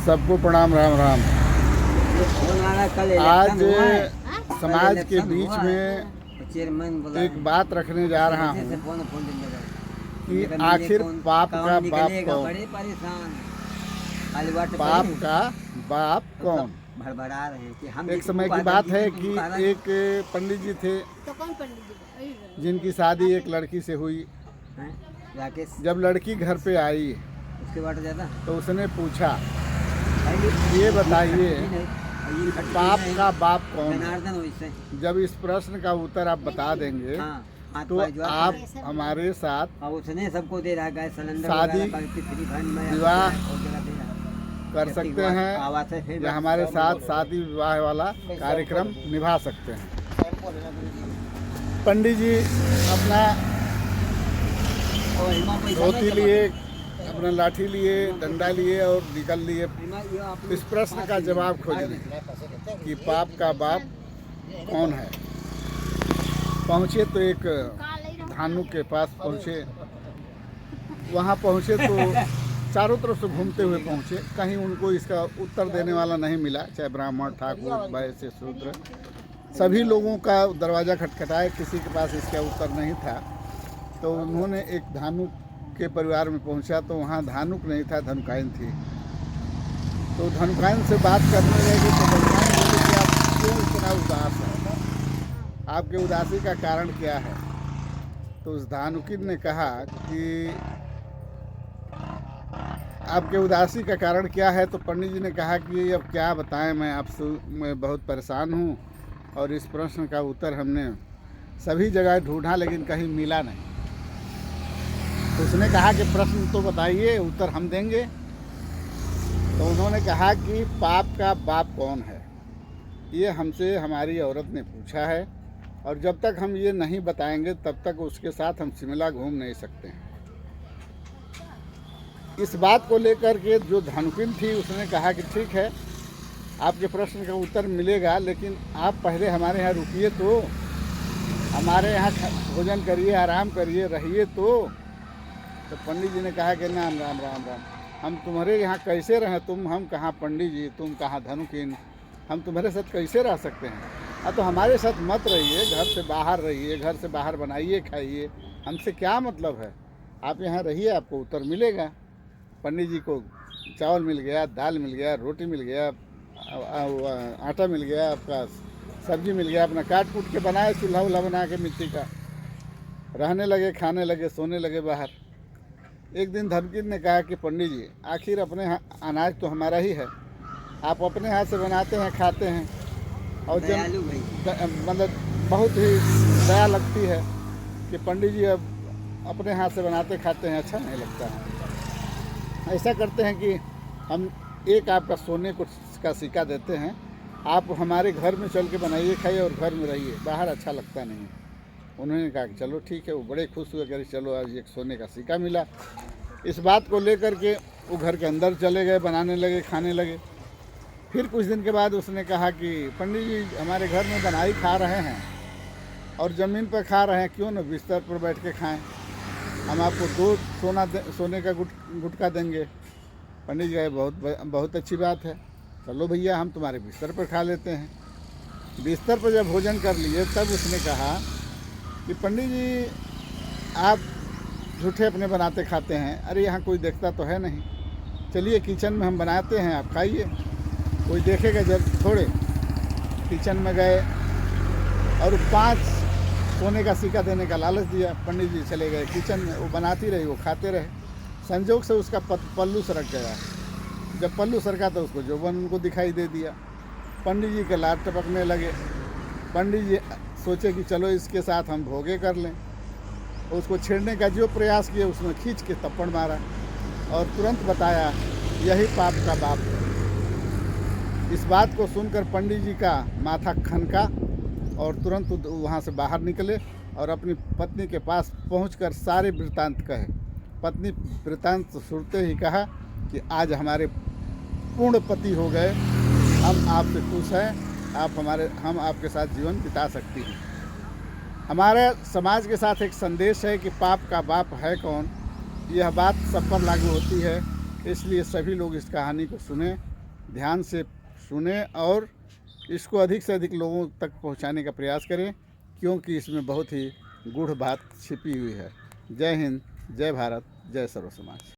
सबको प्रणाम, राम राम। आज समाज के बीच में एक बात रखने जा रहा हूँ कि आखिर पाप का बाप कौन? पाप का बाप कौन? भड़बड़ा रहे कि हम एक समय की बात है कि एक पंडित जी थे जिनकी शादी एक लड़की से हुई। जब लड़की घर पे आई उसके बाद ज़्यादा तो उसने पूछा, ये बताइए पाप का बाप कौन है? जब इस प्रश्न का उत्तर आप बता देंगे तो आप हमारे साथ उसने सबको दे रहा है सिलेंडर शादी विवाह कर सकते हैं या हमारे साथ शादी विवाह वाला कार्यक्रम निभा सकते हैं। पंडित जी अपना धोती लिए, अपना लाठी लिए, डंडा लिए और निकल लिए इस प्रश्न का जवाब खोजने कि पाप का बाप कौन है। पहुँचे तो एक धानु के पास पहुँचे। वहाँ पहुँचे तो चारों तरफ से घूमते हुए पहुँचे, कहीं उनको इसका उत्तर देने वाला नहीं मिला। चाहे ब्राह्मण, ठाकुर, वैश्य, शूद्र, सभी लोगों का दरवाज़ा खटखटाए, किसी के पास इसका उत्तर नहीं था। तो उन्होंने एक धानुक के परिवार में पहुंचा तो वहाँ धानुक नहीं था, धनुकायन थी। तो धनुकायन से बात करने लगे तो धनुकायन बोले कि आप क्यों इतना उदास हैं, आपके उदासी का कारण क्या है? तो उस धानुकिन ने कहा कि आपके उदासी का कारण क्या है? तो पंडित जी ने कहा कि अब क्या बताएं, मैं बहुत परेशान हूँ और इस प्रश्न का उत्तर हमने सभी जगह ढूंढा लेकिन कहीं मिला नहीं। तो उसने कहा कि प्रश्न तो बताइए, उत्तर हम देंगे। तो उन्होंने कहा कि पाप का बाप कौन है, ये हमसे हमारी औरत ने पूछा है और जब तक हम ये नहीं बताएंगे तब तक उसके साथ हम शिमला घूम नहीं सकते हैं। इस बात को लेकर के जो धनुकिन थी उसने कहा कि ठीक है, आपके प्रश्न का उत्तर मिलेगा, लेकिन आप पहले हमारे यहाँ रुकिए, तो हमारे यहाँ भोजन करिए, आराम करिए, रहिए। तो पंडित जी ने कहा कि नाम राम राम राम, हम तुम्हारे यहाँ कैसे रहें? हम कहाँ पंडित जी, तुम कहाँ धनुकिन, हम तुम्हारे साथ कैसे रह सकते हैं? तो हमारे साथ मत रहिए, घर से बाहर रहिए, घर से बाहर बनाइए, खाइए, हमसे क्या मतलब है? आप यहाँ रहिए, आपको उत्तर मिलेगा। पंडित जी को चावल मिल गया, दाल मिल गया, रोटी मिल गया, आटा मिल गया, आपका सब्जी मिल गया, अपना काट कूट के बनाए, चूल्हा वूल्हा बना के मिट्टी का, रहने लगे, खाने लगे, सोने लगे बाहर। एक दिन धनुकिन ने कहा कि पंडित जी, आखिर अपने अनाज तो हमारा ही है, आप अपने हाथ से बनाते हैं, खाते हैं, और जब मतलब बहुत ही दया लगती है कि पंडित जी अब अपने हाथ से बनाते खाते हैं, अच्छा नहीं लगता है। ऐसा करते हैं कि हम एक आपका सोने को का सिक्का देते हैं, आप हमारे घर में चल के बनाइए, खाइए और घर में रहिए, बाहर अच्छा लगता नहीं। उन्होंने कहा कि चलो ठीक है। वो बड़े खुश हुए, कह चलो आज एक सोने का सिक्का मिला। इस बात को लेकर के वो घर के अंदर चले गए, बनाने लगे, खाने लगे। फिर कुछ दिन के बाद उसने कहा कि पंडित जी, हमारे घर में बनाई खा रहे हैं और ज़मीन पर खा रहे हैं, क्यों न बिस्तर पर बैठ के खाएं, हम आपको 2 सोने का गुटका देंगे। पंडित जी कहे बहुत अच्छी बात है, चलो भैया हम तुम्हारे बिस्तर पर खा लेते हैं। बिस्तर पर जब भोजन कर लिए तब उसने कहा कि पंडित जी, आप झूठे अपने बनाते खाते हैं, अरे यहाँ कोई देखता तो है नहीं, चलिए किचन में हम बनाते हैं, आप खाइए, कोई देखेगा जब थोड़े। किचन में गए और 5 सोने का सिक्का देने का लालच दिया। पंडित जी चले गए किचन में, वो बनाती रही, वो खाते रहे। संजोग से उसका पल्लू सरक गया। जब पल्लू सरका तो उसको जोबन उनको दिखाई दे दिया। पंडित जी के लार टपकने लगे। पंडित जी सोचे कि चलो इसके साथ हम भोगे कर लें। उसको छेड़ने का जो प्रयास किया उसने खींच के थप्पड़ मारा और तुरंत बताया, यही पाप का बाप है। इस बात को सुनकर पंडित जी का माथा खनका और तुरंत वहाँ से बाहर निकले और अपनी पत्नी के पास पहुंचकर सारे वृत्तांत कहे। पत्नी वृत्तांत सुनते ही कहा कि आज हमारे पूर्ण पति हो गए, हम आपसे खुश हैं, हम आपके साथ जीवन बिता सकती हैं। हमारे समाज के साथ एक संदेश है कि पाप का बाप है कौन, यह बात सब पर लागू होती है। इसलिए सभी लोग इस कहानी को सुने ध्यान से सुने और इसको अधिक से अधिक लोगों तक पहुंचाने का प्रयास करें, क्योंकि इसमें बहुत ही गूढ़ बात छिपी हुई है। जय हिंद, जय भारत, जय सर्व समाज।